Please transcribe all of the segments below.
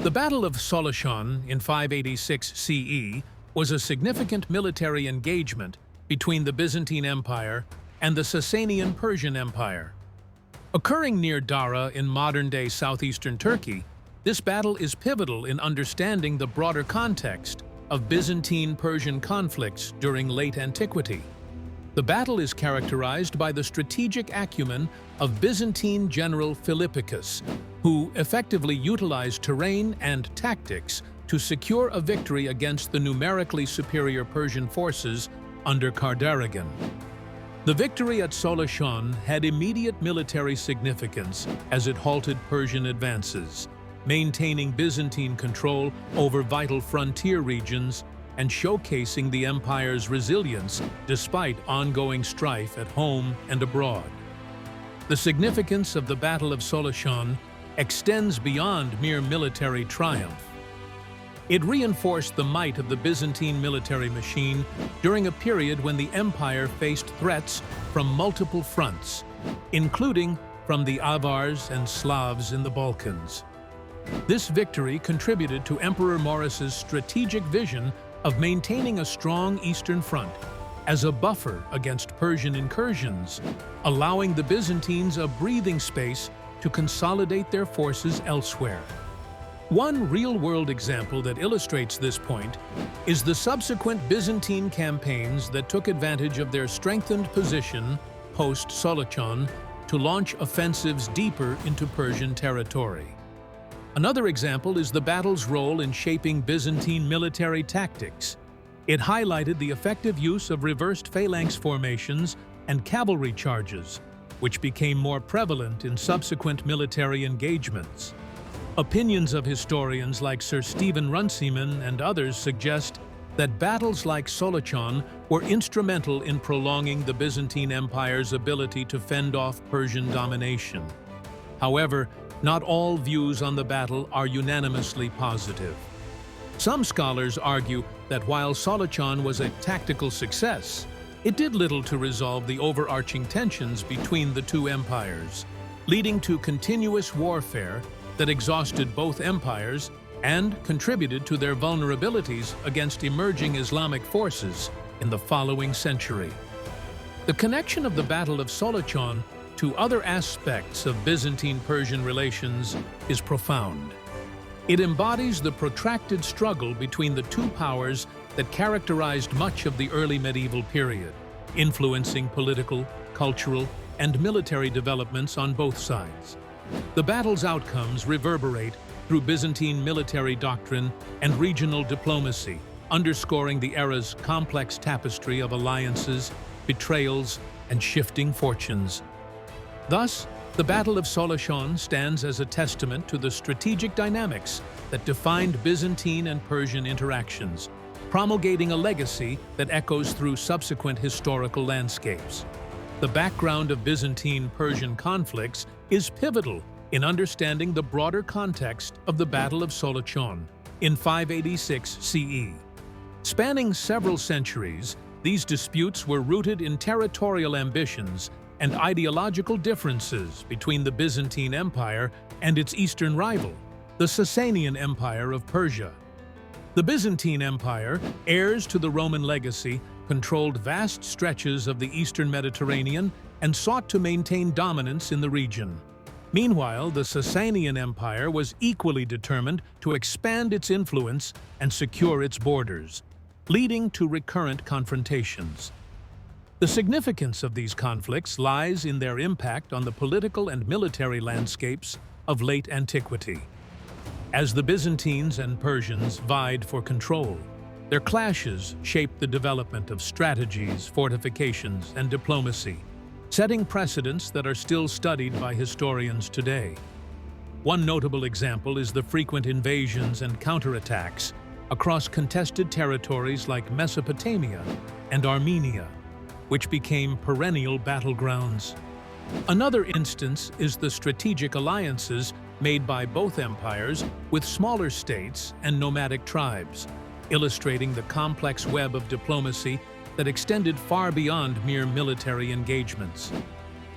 The Battle of Solachon in 586 CE was a significant military engagement between the Byzantine Empire and the Sasanian Persian Empire. Occurring near Dara in modern-day southeastern Turkey, this battle is pivotal in understanding the broader context of Byzantine-Persian conflicts during Late Antiquity. The battle is characterized by the strategic acumen of Byzantine General Philippicus, who effectively utilized terrain and tactics to secure a victory against the numerically superior Persian forces under Kardarigan. The victory at Solachon had immediate military significance as it halted Persian advances, maintaining Byzantine control over vital frontier regions and showcasing the empire's resilience despite ongoing strife at home and abroad. The significance of the Battle of Solachon extends beyond mere military triumph. It reinforced the might of the Byzantine military machine during a period when the empire faced threats from multiple fronts, including from the Avars and Slavs in the Balkans. This victory contributed to Emperor Maurice's strategic vision of maintaining a strong eastern front as a buffer against Persian incursions, allowing the Byzantines a breathing space to consolidate their forces elsewhere. One real-world example that illustrates this point is the subsequent Byzantine campaigns that took advantage of their strengthened position post-Solachon to launch offensives deeper into Persian territory. Another example is the battle's role in shaping Byzantine military tactics. It highlighted the effective use of reversed phalanx formations and cavalry charges, which became more prevalent in subsequent military engagements. Opinions of historians like Sir Stephen Runciman and others suggest that battles like Solachon were instrumental in prolonging the Byzantine Empire's ability to fend off Persian domination. However, not all views on the battle are unanimously positive. Some scholars argue that while Solachon was a tactical success, it did little to resolve the overarching tensions between the two empires, leading to continuous warfare that exhausted both empires and contributed to their vulnerabilities against emerging Islamic forces in the following century. The connection of the Battle of Solachon to other aspects of Byzantine-Persian relations is profound. It embodies the protracted struggle between the two powers that characterized much of the early medieval period, influencing political, cultural, and military developments on both sides. The battle's outcomes reverberate through Byzantine military doctrine and regional diplomacy, underscoring the era's complex tapestry of alliances, betrayals, and shifting fortunes. Thus, the Battle of Solachon stands as a testament to the strategic dynamics that defined Byzantine and Persian interactions, promulgating a legacy that echoes through subsequent historical landscapes. The background of Byzantine-Persian conflicts is pivotal in understanding the broader context of the Battle of Solachon in 586 CE. Spanning several centuries, these disputes were rooted in territorial ambitions and ideological differences between the Byzantine Empire and its eastern rival, the Sasanian Empire of Persia. The Byzantine Empire, heirs to the Roman legacy, controlled vast stretches of the eastern Mediterranean and sought to maintain dominance in the region. Meanwhile, the Sasanian Empire was equally determined to expand its influence and secure its borders, leading to recurrent confrontations. The significance of these conflicts lies in their impact on the political and military landscapes of late antiquity. As the Byzantines and Persians vied for control, their clashes shaped the development of strategies, fortifications, and diplomacy, setting precedents that are still studied by historians today. One notable example is the frequent invasions and counterattacks across contested territories like Mesopotamia and Armenia, which became perennial battlegrounds. Another instance is the strategic alliances made by both empires with smaller states and nomadic tribes, illustrating the complex web of diplomacy that extended far beyond mere military engagements.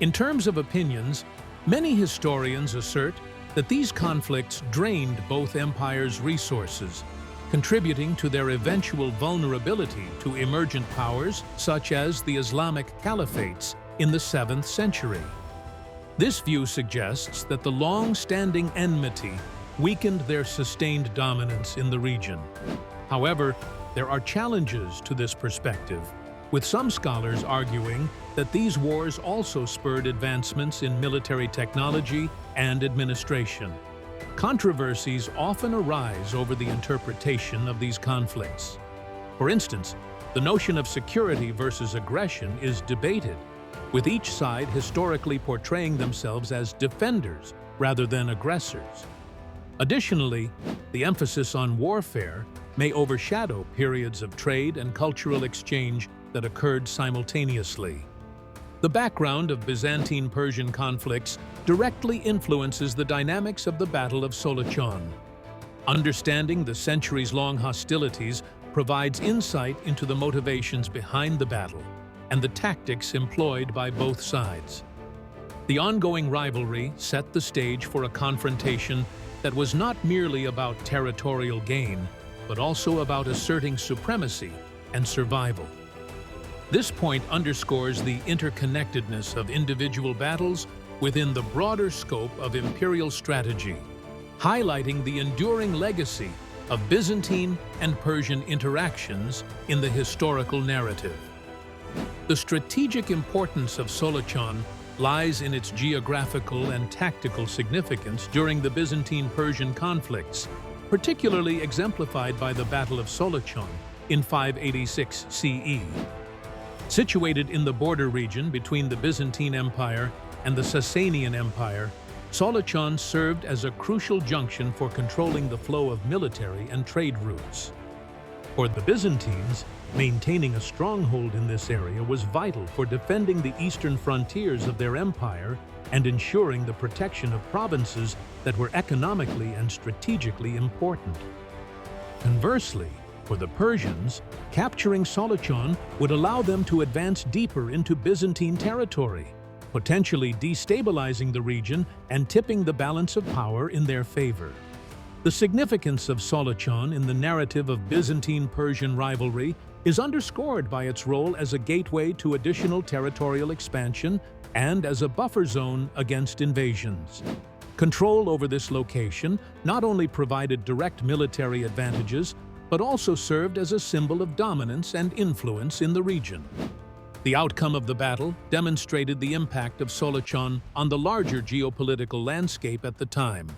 In terms of opinions, many historians assert that these conflicts drained both empires' resources, contributing to their eventual vulnerability to emergent powers such as the Islamic caliphates in the 7th century. This view suggests that the long-standing enmity weakened their sustained dominance in the region. However, there are challenges to this perspective, with some scholars arguing that these wars also spurred advancements in military technology and administration. Controversies often arise over the interpretation of these conflicts. For instance, the notion of security versus aggression is debated, with each side historically portraying themselves as defenders rather than aggressors. Additionally, the emphasis on warfare may overshadow periods of trade and cultural exchange that occurred simultaneously. The background of Byzantine Persian conflicts directly influences the dynamics of the Battle of Solachon. Understanding the centuries-long hostilities provides insight into the motivations behind the battle and the tactics employed by both sides. The ongoing rivalry set the stage for a confrontation that was not merely about territorial gain, but also about asserting supremacy and survival. This point underscores the interconnectedness of individual battles within the broader scope of imperial strategy, highlighting the enduring legacy of Byzantine and Persian interactions in the historical narrative. The strategic importance of Solachon lies in its geographical and tactical significance during the Byzantine-Persian conflicts, particularly exemplified by the Battle of Solachon in 586 CE. Situated in the border region between the Byzantine Empire and the Sasanian Empire, Solachon served as a crucial junction for controlling the flow of military and trade routes. For the Byzantines, maintaining a stronghold in this area was vital for defending the eastern frontiers of their empire and ensuring the protection of provinces that were economically and strategically important. Conversely, for the Persians, capturing Solachon would allow them to advance deeper into Byzantine territory, potentially destabilizing the region and tipping the balance of power in their favor. The significance of Solachon in the narrative of Byzantine-Persian rivalry is underscored by its role as a gateway to additional territorial expansion and as a buffer zone against invasions. Control over this location not only provided direct military advantages, but also served as a symbol of dominance and influence in the region. The outcome of the battle demonstrated the impact of Solachon on the larger geopolitical landscape at the time.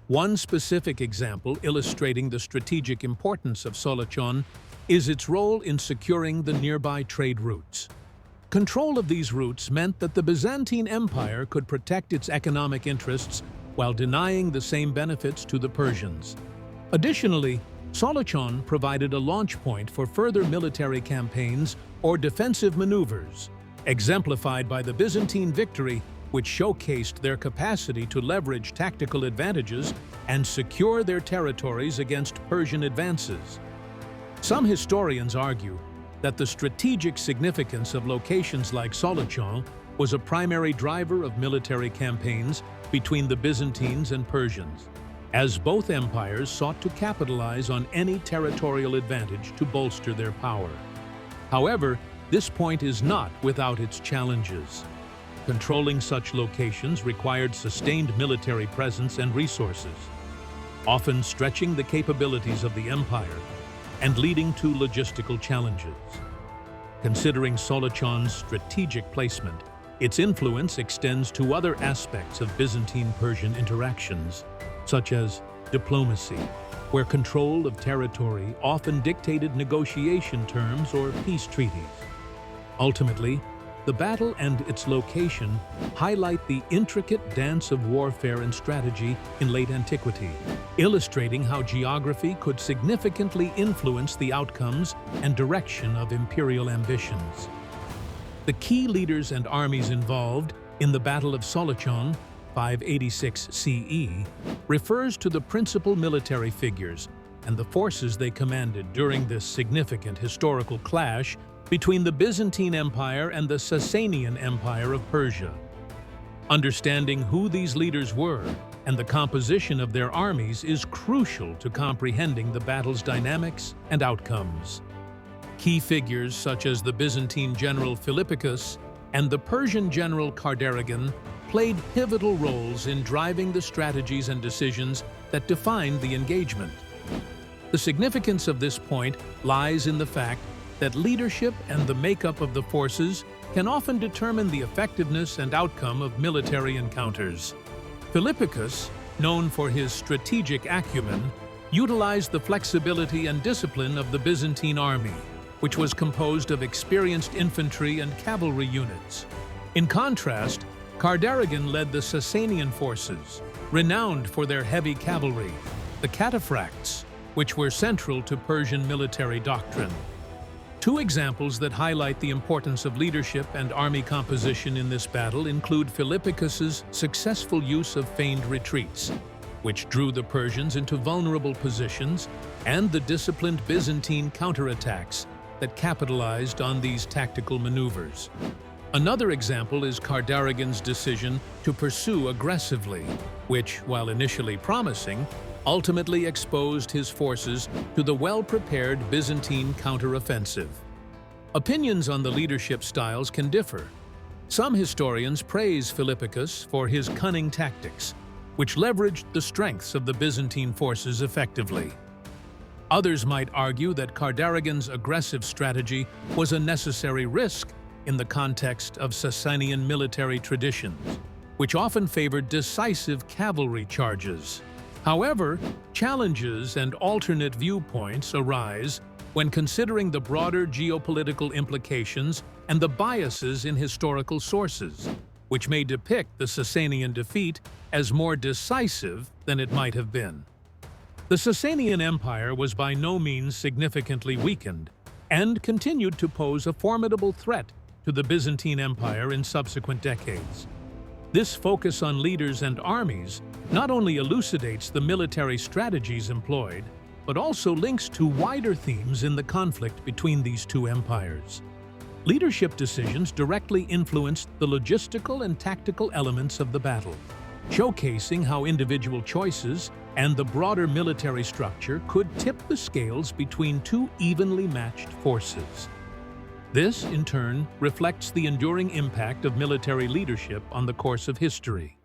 One specific example illustrating the strategic importance of Solachon is its role in securing the nearby trade routes. Control of these routes meant that the Byzantine Empire could protect its economic interests while denying the same benefits to the Persians. Additionally, Solachon provided a launch point for further military campaigns or defensive maneuvers, exemplified by the Byzantine victory, which showcased their capacity to leverage tactical advantages and secure their territories against Persian advances. Some historians argue that the strategic significance of locations like Solachon was a primary driver of military campaigns between the Byzantines and Persians, as both empires sought to capitalize on any territorial advantage to bolster their power. However, this point is not without its challenges. Controlling such locations required sustained military presence and resources, often stretching the capabilities of the empire and leading to logistical challenges. Considering Solachon's strategic placement, its influence extends to other aspects of Byzantine-Persian interactions, such as diplomacy, where control of territory often dictated negotiation terms or peace treaties. Ultimately, the battle and its location highlight the intricate dance of warfare and strategy in late antiquity, illustrating how geography could significantly influence the outcomes and direction of imperial ambitions. The key leaders and armies involved in the Battle of Solachon, 586 CE, refers to the principal military figures and the forces they commanded during this significant historical clash between the Byzantine Empire and the Sasanian Empire of Persia. Understanding who these leaders were and the composition of their armies is crucial to comprehending the battle's dynamics and outcomes. Key figures such as the Byzantine General Philippicus and the Persian General Kardarigan played pivotal roles in driving the strategies and decisions that defined the engagement. The significance of this point lies in the fact that leadership and the makeup of the forces can often determine the effectiveness and outcome of military encounters. Philippicus, known for his strategic acumen, utilized the flexibility and discipline of the Byzantine army, which was composed of experienced infantry and cavalry units. In contrast, Kardarigan led the Sasanian forces, renowned for their heavy cavalry, the cataphracts, which were central to Persian military doctrine. Two examples that highlight the importance of leadership and army composition in this battle include Philippicus's successful use of feigned retreats, which drew the Persians into vulnerable positions, and the disciplined Byzantine counterattacks that capitalized on these tactical maneuvers. Another example is Kardarigan's decision to pursue aggressively, which, while initially promising, ultimately exposed his forces to the well-prepared Byzantine counteroffensive. Opinions on the leadership styles can differ. Some historians praise Philippicus for his cunning tactics, which leveraged the strengths of the Byzantine forces effectively. Others might argue that Kardarigan's aggressive strategy was a necessary risk in the context of Sasanian military traditions, which often favored decisive cavalry charges. However, challenges and alternate viewpoints arise when considering the broader geopolitical implications and the biases in historical sources, which may depict the Sasanian defeat as more decisive than it might have been. The Sasanian Empire was by no means significantly weakened and continued to pose a formidable threat to the Byzantine Empire in subsequent decades. This focus on leaders and armies not only elucidates the military strategies employed, but also links to wider themes in the conflict between these two empires. Leadership decisions directly influenced the logistical and tactical elements of the battle, showcasing how individual choices and the broader military structure could tip the scales between two evenly matched forces. This, in turn, reflects the enduring impact of military leadership on the course of history.